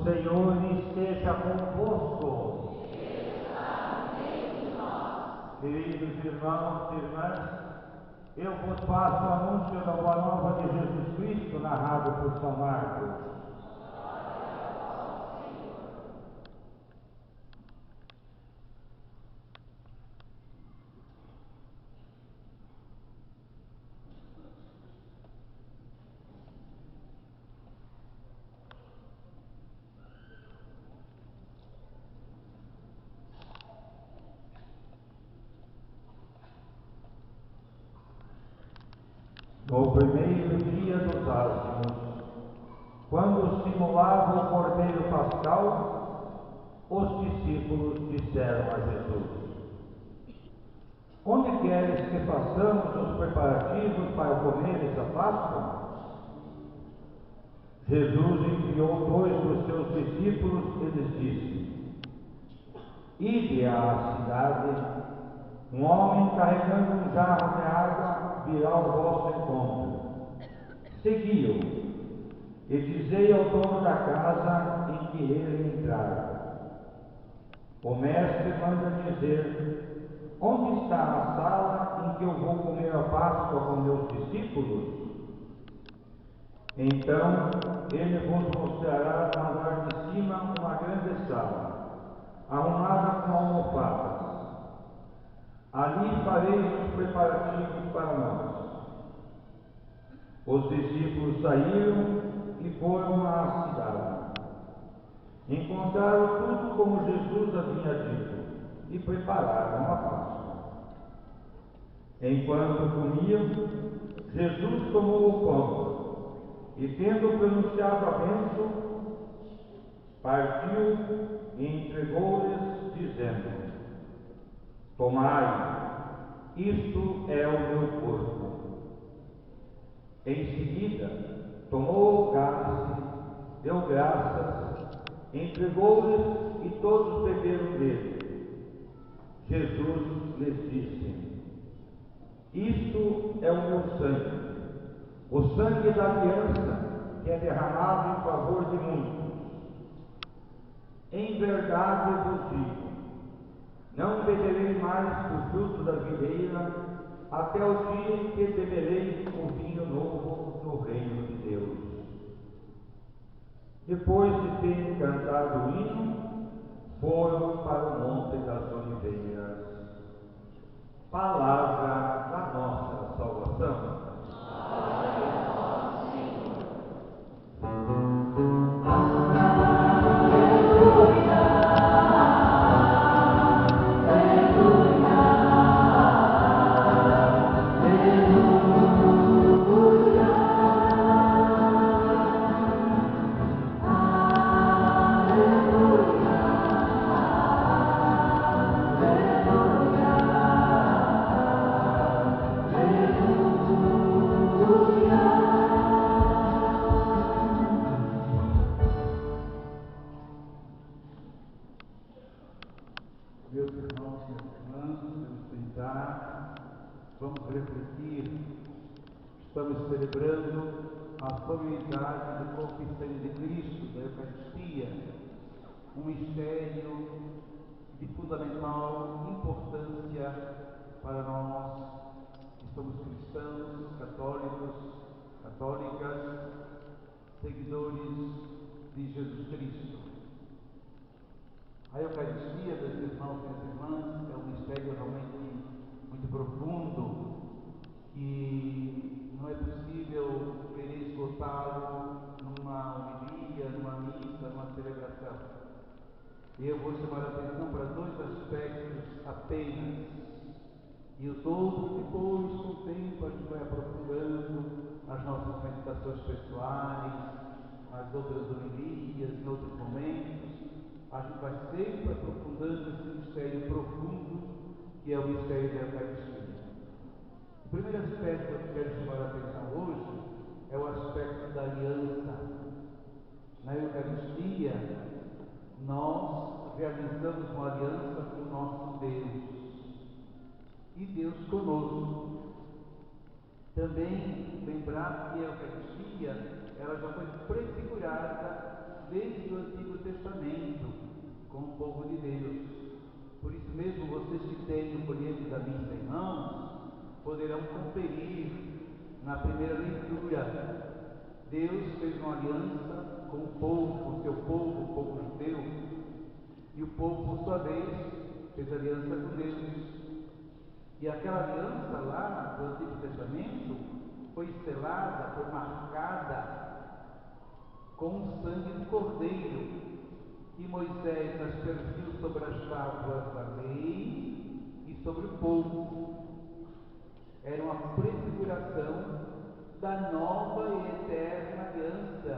O Senhor esteja convosco. Queridos irmãos e irmãs, eu vos faço o anúncio da Boa Nova de Jesus Cristo, narrado por São Marcos. No primeiro dia dos ázimos, quando simulava o cordeiro pascal, os discípulos disseram a Jesus: Onde queres que façamos os preparativos para comeres a Páscoa? Jesus enviou 2 dos seus discípulos e lhes disse: Ide à cidade, um homem carregando um jarro de água virá ao vosso encontro. Segui-o e dizei ao dono da casa em que ele entrar: O mestre manda dizer: Onde está a sala em que eu vou comer a Páscoa com meus discípulos? Então ele vos mostrará no andar de cima uma grande sala, arrumada com almofadas. Ali fareis os preparativos para nós. Os discípulos saíram e foram à cidade. Encontraram tudo como Jesus havia dito e prepararam a Páscoa. Enquanto comiam, Jesus tomou o pão e, tendo pronunciado a bênção, partiu e entregou-lhes, dizendo: Tomai, isto é o meu corpo. Em seguida, tomou o cálice, deu graças, entregou-lhes e todos beberam dele. Jesus lhes disse: Isto é o meu sangue, o sangue da aliança que é derramado em favor de muitos. Em verdade vos digo, não beberei mais do fruto da videira, até o dia em que beberei o vinho novo no reino de Deus. Depois de terem cantado o hino, foram para o Monte das Oliveiras. Palavra da nossa salvação. Meus irmãos e irmãs, vamos sentar, vamos refletir. Estamos celebrando a solenidade do corpo e sangue de Cristo, da Eucaristia, um mistério de fundamental importância para nós que somos cristãos, católicos, católicas, seguidores de Jesus Cristo. A Eucaristia, meus irmãos e minhas irmãs, é um mistério realmente muito profundo e não é possível querer esgotá-lo numa homilia, numa missa, numa celebração. Eu vou chamar a atenção para 2 aspectos apenas, e os outros depois, com o tempo, a gente vai aprofundando as nossas meditações pessoais, nas outras homilias, em outros momentos. A gente vai sempre aprofundando esse mistério profundo que é o mistério da Eucaristia. O primeiro aspecto que eu quero chamar a atenção hoje é o aspecto da aliança. Na Eucaristia, nós realizamos uma aliança com o nosso Deus e Deus conosco. Também lembrar que a Eucaristia ela já foi prefigurada desde o Antigo Testamento com o povo de Deus. Por isso mesmo, vocês que têm o folheto da missa em mãos, poderão conferir na primeira leitura. Deus fez uma aliança com o povo, com seu povo, o povo judeu, e o povo, por sua vez, fez aliança com Deus. E aquela aliança lá do Antigo Testamento foi selada, foi marcada com o sangue do Cordeiro, que Moisés aspergiu sobre as tábuas da lei e sobre o povo. Era uma prefiguração da nova e eterna aliança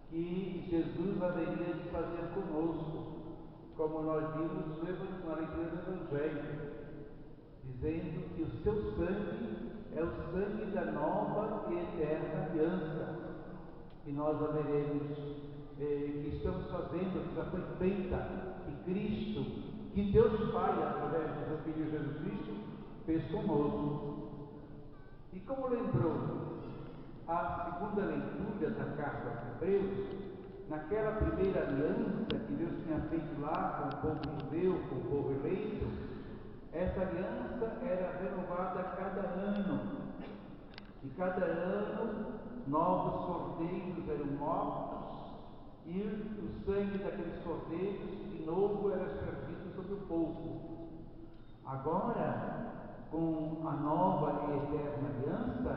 que Jesus haveria de fazer conosco, como nós vimos na leitura do Evangelho, dizendo que o seu sangue é o sangue da nova e eterna aliança, que nós haveremos, que estamos fazendo, que já foi feita, que Cristo, que Deus Pai, através do seu Filho Jesus Cristo, fez conosco. E como lembrou a segunda leitura da carta aos Hebreus, naquela primeira aliança que Deus tinha feito lá com o povo judeu, com o povo eleito, essa aliança era renovada a cada ano. E cada ano novos cordeiros eram mortos e o sangue daqueles cordeiros de novo era espargido sobre o povo. Agora, com a nova e eterna aliança,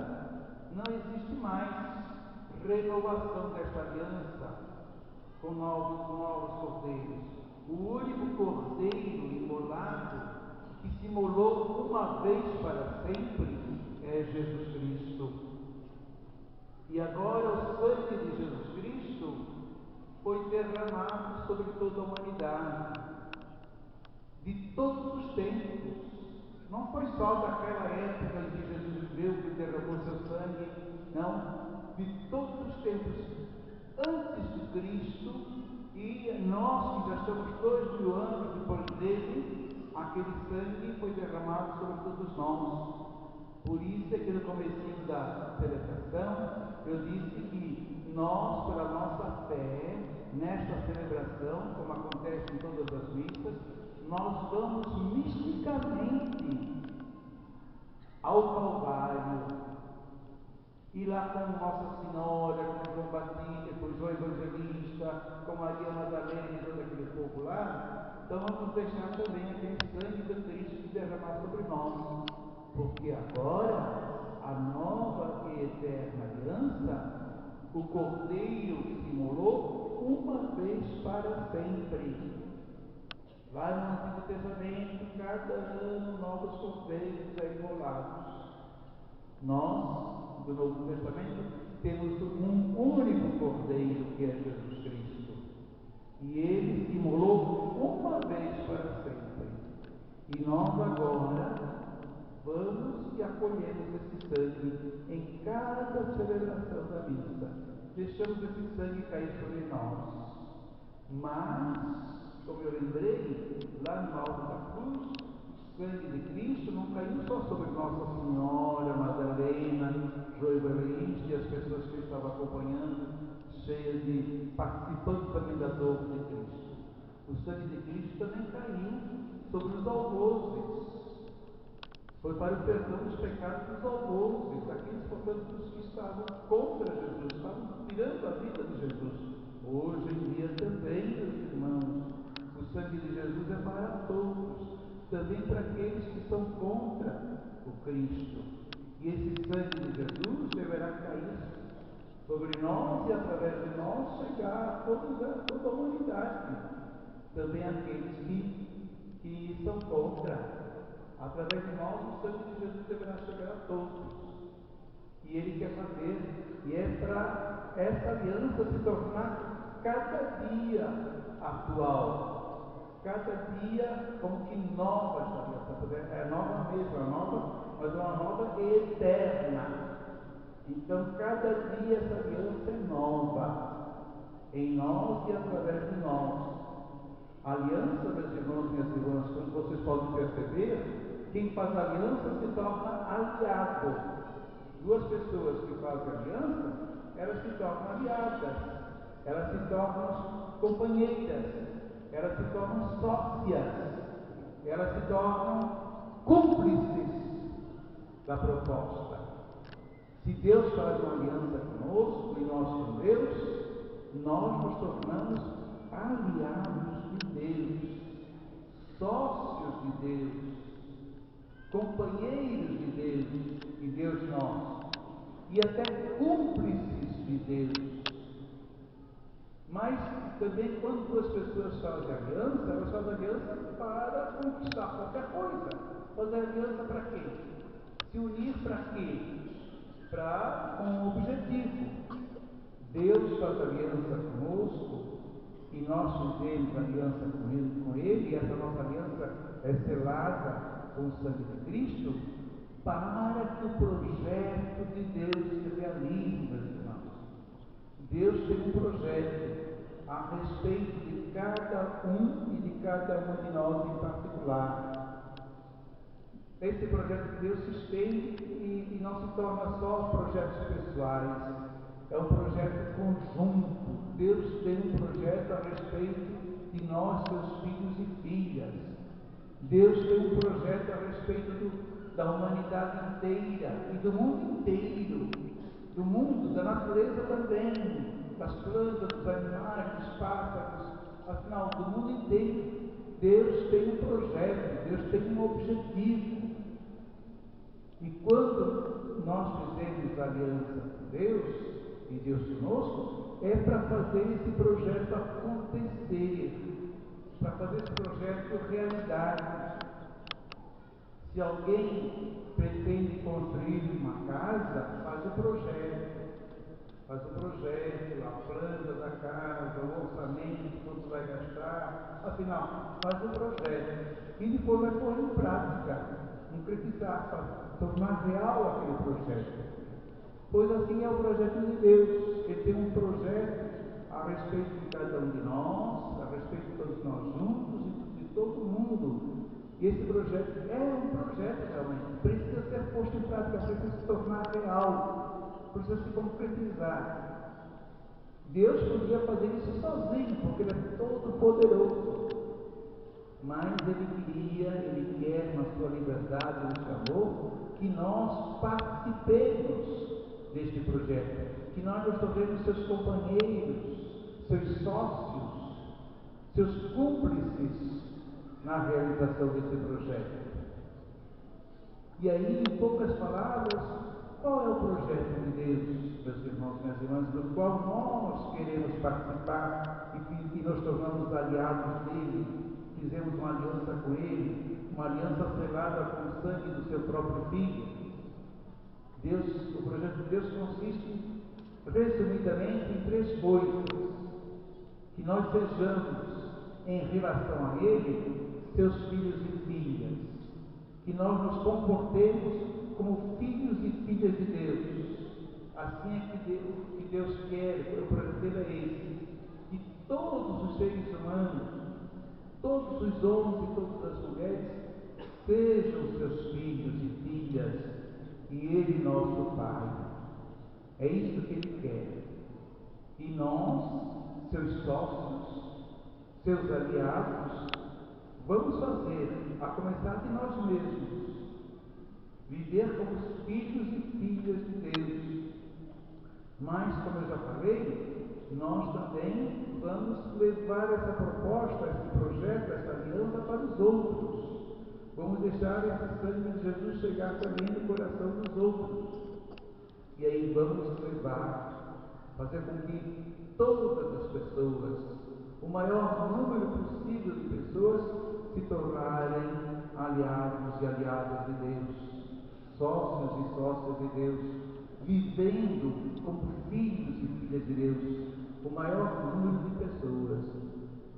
não existe mais renovação desta aliança com novos cordeiros. O único cordeiro imolado, que se imolou uma vez para sempre, é Jesus Cristo. E agora o sangue de Jesus Cristo foi derramado sobre toda a humanidade, de todos os tempos. Não foi só daquela época em que Jesus viveu que derramou seu sangue, não, de todos os tempos antes de Cristo, e nós que já estamos 2000 anos depois dele, aquele sangue foi derramado sobre todos nós. Por isso é que no comecinho da celebração eu disse que nós, pela nossa fé, nesta celebração, como acontece em todas as missas, nós vamos misticamente ao Calvário, e lá com Nossa Senhora, com João Batista, com João Evangelista, com Maria Madalena e todo aquele povo lá, então vamos deixar também aquele sangue do Cristo derramar sobre nós, porque agora a nova e eterna aliança, o Cordeiro se imolou uma vez para sempre. Lá no Antigo Testamento, cada ano novos cordeiros eram imolados. Nós, do Novo Testamento, temos um único Cordeiro, que é Jesus Cristo. E ele se imolou uma vez para sempre. E nós agora vamos e acolhemos esse sangue em cada celebração da missa. Deixamos esse sangue cair sobre nós. Mas, como eu lembrei, lá no alto da cruz, o sangue de Cristo não caiu só sobre Nossa Senhora, Madalena, João Evangelista e as pessoas que estavam acompanhando, cheias de participando também da dor de Cristo. O sangue de Cristo também caiu sobre os algozes. Foi para o perdão dos pecados dos algozes, aqueles, portanto, que estavam contra Jesus, estavam tirando a vida de Jesus. Hoje em dia também, meus irmãos, o sangue de Jesus é para todos, também para aqueles que são contra o Cristo. E esse sangue de Jesus deverá cair sobre nós e através de nós chegar a toda a humanidade, também aqueles que são contra. Através de nós o sangue de Jesus deverá chegar a todos. E Ele quer fazer, e é para essa aliança se tornar cada dia atual, cada dia como que nova essa aliança, é nova mesmo, é nova, mas é uma nova eterna. Então cada dia essa aliança é nova, em nós e através de nós. A aliança, meus irmãos e minhas irmãs, como vocês podem perceber, quem faz aliança se torna aliado. Duas pessoas que fazem aliança, elas se tornam aliadas. elas se tornam companheiras, elas se tornam sócias, elas se tornam cúmplices da proposta. Se Deus faz uma aliança conosco e nós com Deus, nós nos tornamos aliados de Deus, sócios de Deus, companheiros de Deus e Deus nosso, e até cúmplices de Deus. Mas também quando duas pessoas fazem aliança, elas fazem aliança para conquistar qualquer coisa. Fazem aliança para quê? Se unir para quê? Para um objetivo. Deus faz aliança conosco e nós fizemos aliança com Ele, e essa nossa aliança é selada com o sangue de Cristo, para que o projeto de Deus se realize, meus irmãos. Deus tem um projeto a respeito de cada um e de cada um de nós em particular. Esse projeto de Deus se estende e não se torna só projetos pessoais, é um projeto conjunto. Deus tem um projeto a respeito de nós, seus filhos e filhas. Deus tem um projeto a respeito da humanidade inteira e do mundo inteiro, do mundo, da natureza também, das plantas, dos animais, dos pássaros, afinal, do mundo inteiro. Deus tem um projeto, Deus tem um objetivo. E quando nós fizemos aliança com Deus, e Deus conosco, é para fazer esse projeto acontecer, para fazer esse projeto realidade. Se alguém pretende construir uma casa, faz o projeto, a planta da casa, o orçamento, quanto vai gastar, afinal, faz o projeto e depois vai pôr em prática, concretizar, para tornar real aquele projeto. Pois assim é o projeto de Deus. Ele tem um projeto a respeito de cada um de nós, a respeito de todos nós juntos e de todo mundo. E esse projeto é um projeto realmente, precisa ser posto em prática, precisa se tornar real, precisa se concretizar. Deus podia fazer isso sozinho, porque Ele é todo poderoso. Mas Ele quer, na sua liberdade, no seu amor, que nós participemos deste projeto, que nós nos tornemos seus companheiros, seus sócios, seus cúmplices na realização desse projeto. E aí, em poucas palavras, qual é o projeto de Deus, meus irmãos e minhas irmãs, do qual nós queremos participar e nos tornamos aliados dele, fizemos uma aliança com ele, uma aliança selada com o sangue do seu próprio Filho. O projeto de Deus consiste, resumidamente, em 3 coisas: que nós sejamos, em relação a Ele, seus filhos e filhas, que nós nos comportemos como filhos e filhas de Deus. Assim é que Deus quer, o projeto dele é esse, que todos os seres humanos, todos os homens e todas as mulheres, sejam seus filhos e filhas, e Ele, nosso Pai. É isso que Ele quer. E nós, seus sócios, seus aliados, vamos fazer, a começar de nós mesmos, viver como filhos e filhas de Deus. Mas, como eu já falei, nós também vamos levar essa proposta, esse projeto, essa aliança para os outros. Vamos deixar esse sangue de Jesus chegar também no coração dos outros. E aí vamos levar, fazer com que todas as pessoas, o maior número possível de pessoas, se tornarem aliados e aliadas de Deus, sócios e sócias de Deus, vivendo como filhos e filhas de Deus, o maior número de pessoas.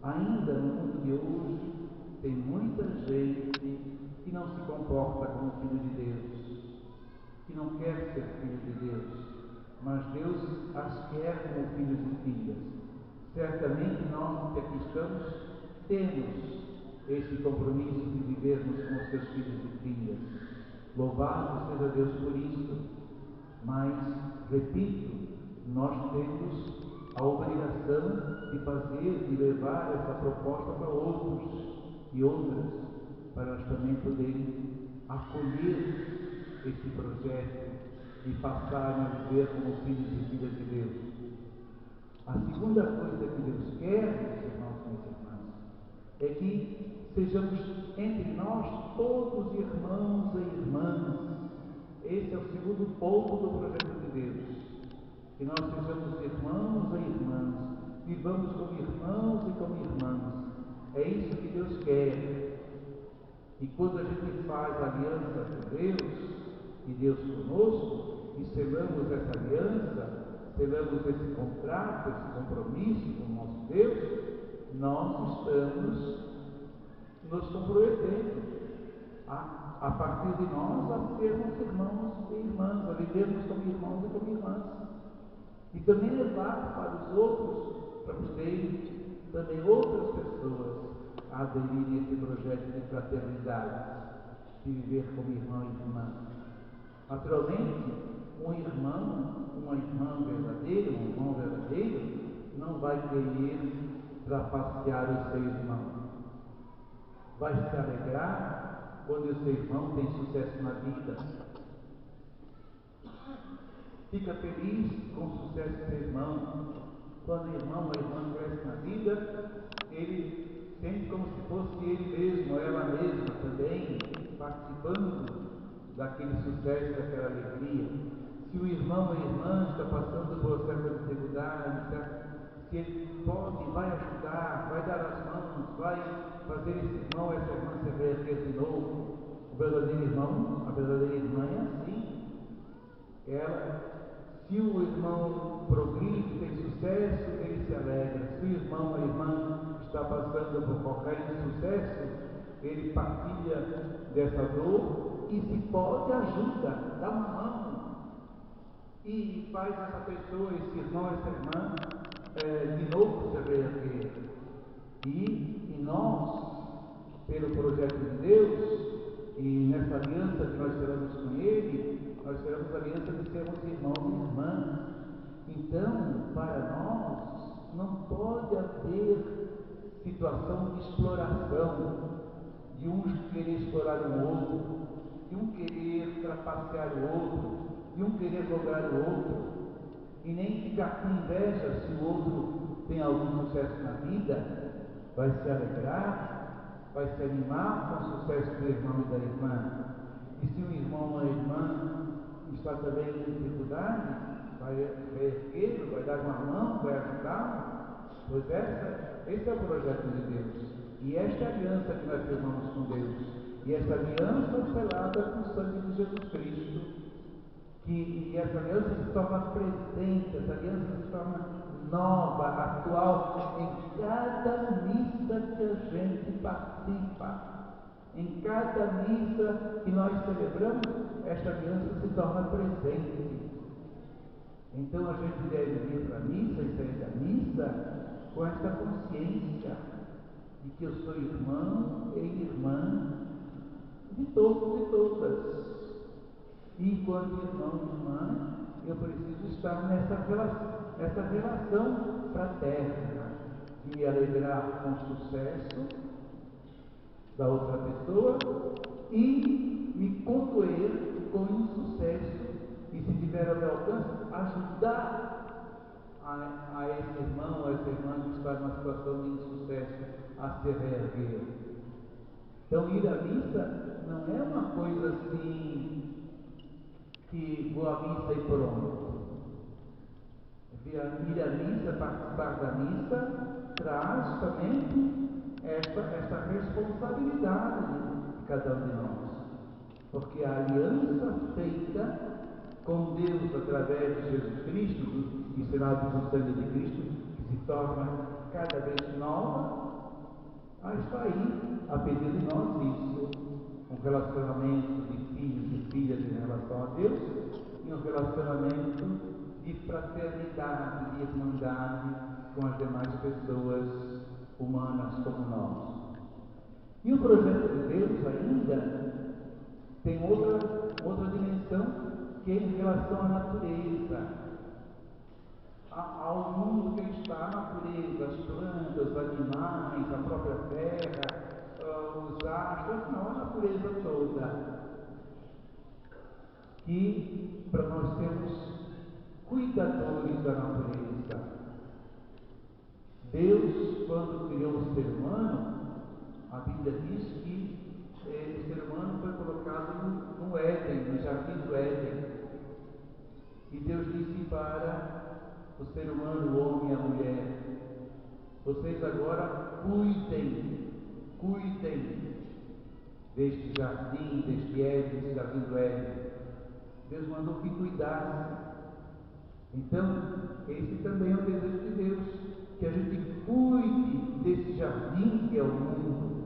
Ainda no mundo de hoje, tem muita gente que não se comporta como filho de Deus, que não quer ser filho de Deus, mas Deus as quer como filhos e filhas. Certamente nós que aqui estamos temos esse compromisso de vivermos como seus filhos e filhas. Louvado seja Deus por isso. Mas, repito, nós temos a obrigação de fazer, de levar essa proposta para outros e outras, para nós também podermos acolher esse projeto e passarem a viver como filhos e filhas de Deus. A segunda coisa que Deus quer, meus irmãos e minhas irmãs, é que sejamos entre nós todos irmãos e irmãs. Esse é o segundo ponto do projeto de Deus. Que nós sejamos irmãos e irmãs, vivamos como irmãos e como irmãs. É isso que Deus quer. E quando a gente faz aliança com Deus, e Deus conosco, e selamos essa aliança, selamos esse contrato, esse compromisso com o nosso Deus, nós estamos nos comprometendo a partir de nós a sermos irmãos e irmãs, a vivermos como irmãos e como irmãs. E também levar para os outros, para poderem também outras pessoas aderirem a esse projeto de fraternidade, de viver como irmão e irmã. Naturalmente, um irmão, uma irmã verdadeira, um irmão verdadeiro, não vai querer trapacear o seu irmão. Vai se alegrar quando o seu irmão tem sucesso na vida. Fica feliz com o sucesso do seu irmão. Quando o irmão ou a irmã cresce na vida, ele sente como se fosse ele mesmo, ou ela mesma também, participando daquele sucesso, daquela alegria. Se o irmão ou a irmã está passando por certa dificuldade, se ele pode, vai ajudar, vai dar as mãos, vai fazer esse irmão ou essa irmã se reerguer de novo. O verdadeiro irmão, a verdadeira irmã é assim. Se o irmão progride, tem sucesso, ele se alegra. Se o irmão ou a irmã está passando por qualquer insucesso, ele partilha dessa dor e, se pode, ajuda, dá uma mão e faz essa pessoa, esse irmão, essa irmã, de novo se reerguer. E nós, pelo projeto de Deus, e nessa aliança que nós seremos com Ele, nós teremos a aliança de sermos irmãos e irmãs. Então, para nós, não pode haver situação de exploração, de um querer explorar o outro, de um querer trapacear o outro, de um querer roubar o outro, e nem ficar com inveja se o outro tem algum sucesso na vida. Vai se alegrar, vai se animar com o sucesso do irmão e da irmã. E se o irmão ou a irmã está também em dificuldade, vai erguê-lo, vai dar uma mão, vai ajudá-lo. Pois esse é o projeto de Deus. E esta é a aliança que nós firmamos com Deus. E essa aliança selada com o sangue de Jesus Cristo. E essa aliança se torna presente, essa aliança se torna nova, atual, em cada missa que a gente participa. Em cada missa que nós celebramos, esta aliança se torna presente. Então a gente deve vir para a missa e sair da missa com esta consciência de que eu sou irmão e irmã de todos e todas. E enquanto irmão e irmã, eu preciso estar nessa relação fraterna, de me alegrar com o sucesso da outra pessoa e me condoer com o insucesso, e se tiver ao meu alcance, ajudar a esse irmão ou essa irmã que está numa situação de insucesso a se reerguer. Então, ir à missa não é uma coisa assim que vou à missa e pronto. Ir à missa, participar da missa, traz também essa responsabilidade de cada um de nós. Porque a aliança feita com Deus através de Jesus Cristo, e selada no sangue de Cristo, que se torna cada vez nova, está aí a pedir de nós isso. Um relacionamento de filhos e filhas em relação a Deus e um relacionamento de fraternidade, de irmandade com as demais pessoas humanas como nós. E o projeto de Deus ainda tem outra dimensão, que é em relação à natureza. A ao mundo que está, a natureza, as plantas, os animais, a própria terra, os astros, não, a natureza toda. E para nós sermos cuidadores da natureza. Deus, quando criou o ser humano, a Bíblia diz que o ser humano foi colocado no Éden, no jardim do Éden. E Deus disse para o ser humano, o homem e a mulher: vocês agora cuidem deste jardim, deste Éden, deste jardim do Éden. Deus mandou que cuidasse. Então, esse também é o desejo de Deus, que a gente cuide desse jardim que é o mundo.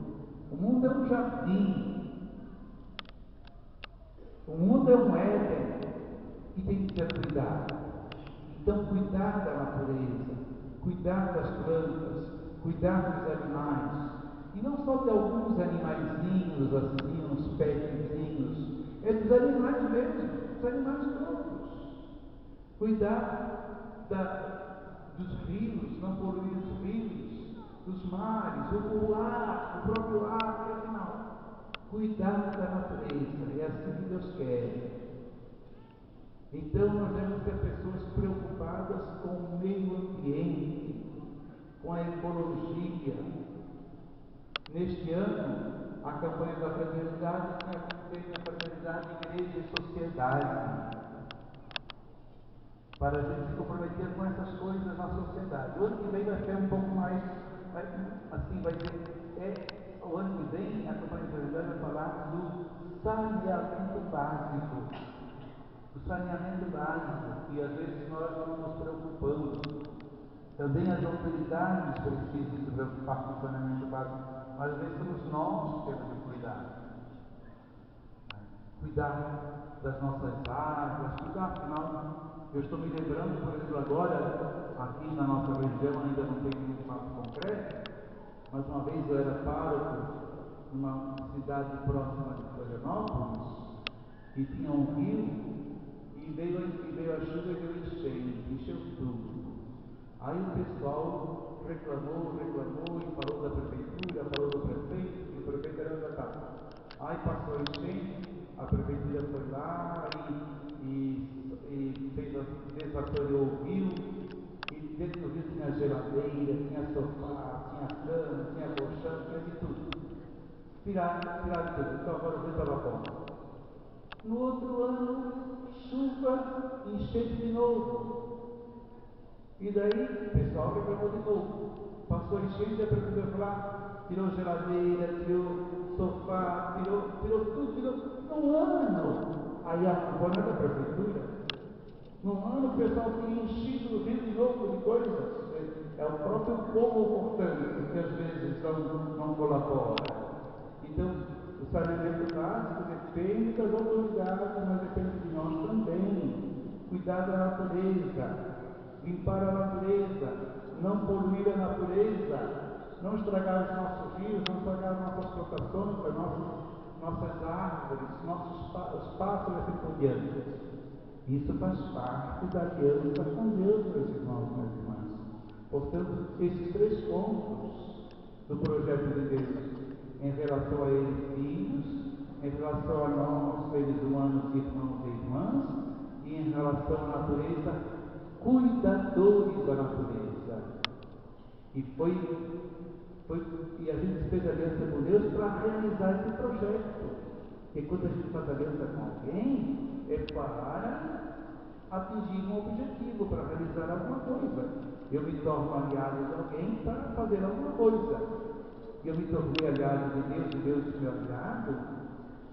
O mundo é um jardim. O mundo é um Éden que tem que ser cuidado. Então, cuidar da natureza, cuidar das plantas, cuidar dos animais. E não só de alguns animaizinhos, assim, uns petzinhos, é dos animais mesmo, dos animais todos. Cuidar dos rios, não poluir os rios, dos mares, o ar, o próprio ar, e afinal, cuidar da natureza, é assim que Deus quer. Então nós devemos ser pessoas preocupadas com o meio ambiente, com a ecologia. Neste ano, a campanha da fraternidade teve a fraternidade Igreja e Sociedade, para a gente se comprometer com essas coisas na sociedade. O ano que vem vai ser um pouco mais, o ano que vem a campanha da fraternidade vai falar do saneamento básico. O saneamento básico, e às vezes nós não nos preocupamos. Também as autoridades precisam se preocupar com o saneamento básico, mas às vezes somos nós que temos de cuidar. Cuidar das nossas águas, cuidar, afinal, eu estou me lembrando, por exemplo, agora, aqui na nossa região ainda não tem nenhum fato concreto, mas uma vez eu era pároco numa cidade próxima de Florianópolis, e tinha um rio. E veio a chuva e deu enchente, encheu tudo. Aí o pessoal reclamou e falou da prefeitura, falou do prefeito, e o prefeito era da casa. Aí passou a enchente, a prefeitura foi lá e desassoreou o rio, e dentro do rio tinha geladeira, tinha sofá, tinha cama, tinha colchão, tinha de tudo. Tiraram tudo, então agora o rio estava bom. No outro ano, chuva, enchente de novo. E daí, o pessoal reclamou de novo. Passou a enchente, a prefeitura foi lá, tirou geladeira, tirou sofá, tirou tudo, num ano. Aí a culpa não é da prefeitura. Num ano o pessoal tinha enchido o rio de novo de coisas. É o próprio povo portando, que às vezes não colabora. Então, o saneamento básico depende das autoridades, mas depende de nós também. Cuidar da natureza, limpar a natureza, não poluir a natureza, não estragar os nossos rios, não estragar nossas plantações, nossas árvores, os pássaros e assim por diante. Isso faz parte da aliança com Deus, meus irmãos e minhas irmãs. Portanto, esses 3 pontos do projeto de Deus, em relação a eles filhos, em relação a nós, seres humanos, irmãos e irmãs, e em relação à natureza, cuidadores da natureza. E a gente fez aliança com Deus para realizar esse projeto. E quando a gente faz aliança com alguém, é para atingir um objetivo, para realizar alguma coisa. Eu me torno aliado de alguém para fazer alguma coisa. Eu me tornei aliado de Deus e Deus me aliado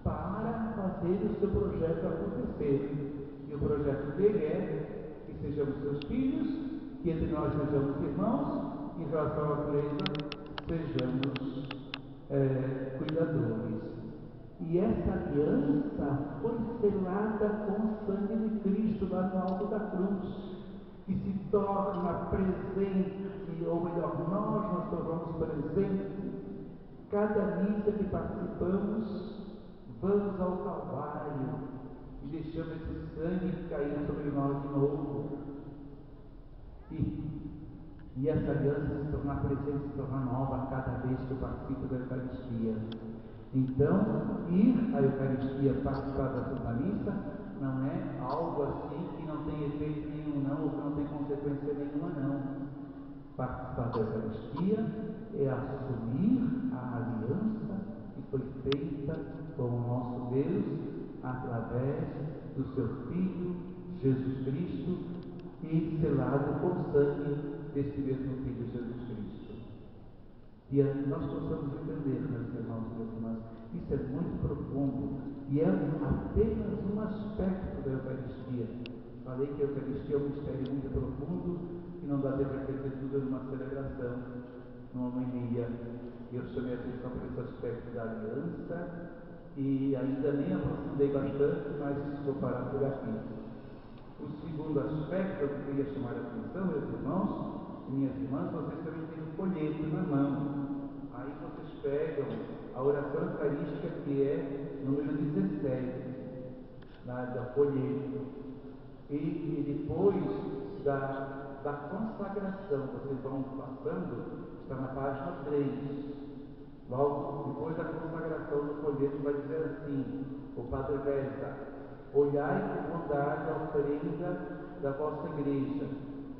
para fazer o seu projeto acontecer. E o projeto dele é que sejamos seus filhos, que entre nós sejamos irmãos, e em relação à natureza, sejamos cuidadores. E essa aliança foi selada com o sangue de Cristo lá no alto da cruz, que se torna presente, ou melhor, nós nos tornamos presentes. Cada missa que participamos, vamos ao Calvário e deixamos esse sangue cair sobre nós de novo. E essa aliança se tornar presente, se tornar nova a cada vez que eu participo da Eucaristia. Então, ir à Eucaristia, participar da Santa Missa, não é algo assim que não tem efeito nenhum, não, ou que não tem consequência nenhuma, não. Participar da Eucaristia é assumir a aliança que foi feita com o nosso Deus através do seu Filho, Jesus Cristo, e selado com o sangue desse mesmo Filho, Jesus Cristo. E nós possamos entender, meus irmãos e minhas irmãs, isso é muito profundo e é apenas um aspecto da Eucaristia. Falei que a Eucaristia é um mistério muito profundo e não dá tempo de ter tudo numa celebração, numa homilia. Eu chamei a atenção para esse aspecto da aliança e ainda nem aprofundei bastante, mas vou parar por aqui. O segundo aspecto que eu queria chamar a atenção, meus irmãos e minhas irmãs, vocês também têm um folheto na mão. Aí vocês pegam a oração eucarística, que é número 17, da folheto. E depois da consagração, vocês vão passando, está na página 3. Logo depois da consagração do folheto vai dizer assim, o Padre reza: olhai com bondade a oferenda da vossa igreja,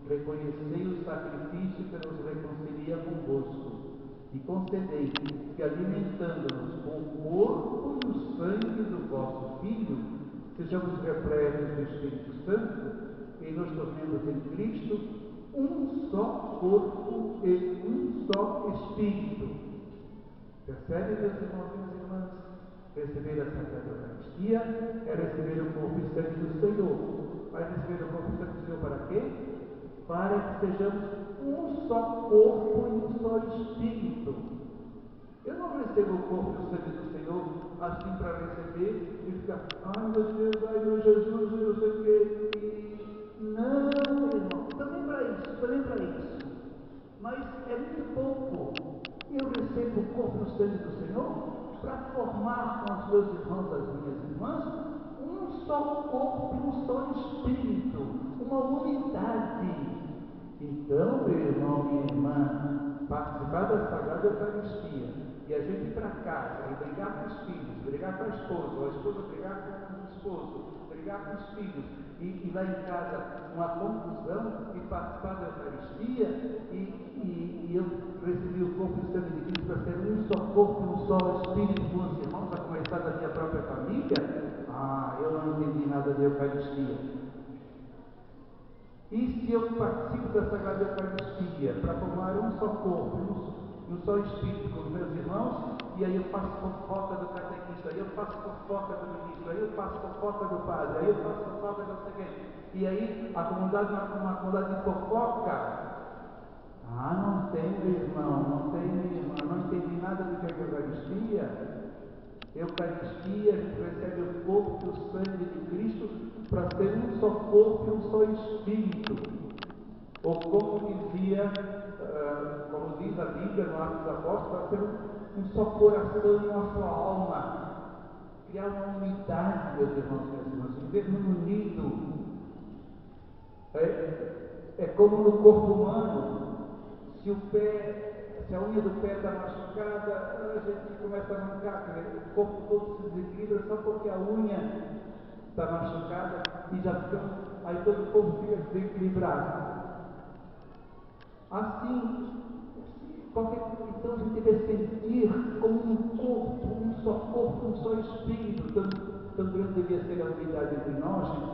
reconhecei o sacrifício que nos reconcilia convosco, e concedei que, alimentando-nos com o corpo e o sangue do vosso Filho, sejamos repletos do Espírito Santo e nos tornemos em Cristo um só corpo e um só Espírito. Percebe, meus irmãos e minhas irmãs? Receber a Sagrada Eucaristia é receber o corpo e sangue do Senhor. Vai receber o corpo e sangue do Senhor para quê? Para que sejamos um só corpo e um só Espírito. Eu não recebo o corpo e o sangue do Senhor assim para receber e ficar, ai meu Deus, ai meu Jesus, eu não sei o quê. Não, irmão, também para isso. Mas é muito pouco. Eu recebo o corpo e o sangue do Senhor para formar com os meus irmãos, as minhas irmãs, um só corpo e um só Espírito, uma unidade. Então, meu irmão, minha irmã, participar da Sagrada Eucaristia e a gente ir para casa e brigar com os filhos, brigar com a esposa, ou a esposa brigar com o esposo, brigar com os filhos, e lá em casa uma confusão, e participar da Eucaristia, e eu recebi o corpo e o sangue de Cristo para ser um só corpo, um só Espírito com os irmãos, a começar da minha própria família. Eu não entendi nada da Eucaristia. E se eu participo da Sagrada Eucaristia para formar um só corpo, um só Espírito com os meus irmãos, e aí eu faço fofoca do catequista, aí eu faço fofoca do ministro, aí eu faço fofoca do padre, aí eu faço fofoca do não sei quem, e aí a comunidade é uma comunidade de fofoca. Não tem, meu irmão, não tem, minha irmã, não entendi nada do que é Eucaristia. Eucaristia, a gente recebe o corpo e o sangue de Cristo para ser um só corpo e um só Espírito. Ou como diz a Bíblia no Atos dos Apóstolos, para ser um só coração e uma só alma. Criar uma unidade, meus irmãos e minhas irmãs, viver num unido. É como no corpo humano. Se a unha do pé está machucada, a gente começa a arrancar, o corpo todo se desequilibra só porque a unha está machucada e já fica, aí todo o corpo fica desequilibrado. Assim, então a gente deve sentir como um corpo, um só corpo, um só Espírito. Tão grande devia ser a unidade entre nós,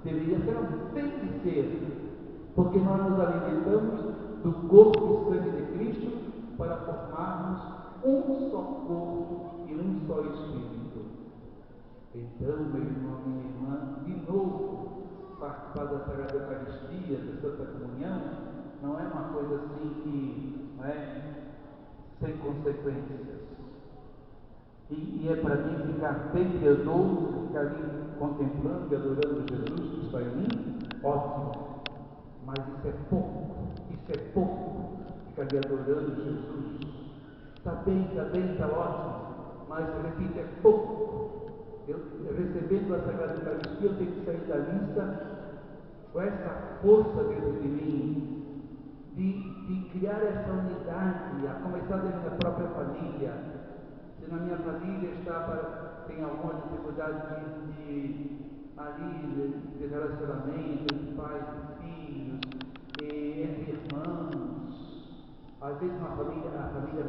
deveria ser, não tem que ser, porque nós nos alimentamos do corpo e sangue de Cristo para formarmos um só corpo e um só Espírito. Então, meu irmão e minha irmã, de novo, participar da Sagrada Eucaristia, da Santa Comunhão, não é uma coisa assim que, sem consequências. E é para mim ficar bem piedoso, ficar ali contemplando e adorando Jesus que está em mim, ótimo. Mas isso é pouco. Ficar ali adorando Jesus. Está bem, está ótimo. Mas, repito, é pouco. Eu recebendo a Sagrada Eucaristia, eu tenho que sair da missa com essa força dentro de mim, de criar essa unidade, a começar da minha própria família. Se na minha família tem alguma dificuldade de relacionamento entre pais e filhos, entre irmãos, às vezes a família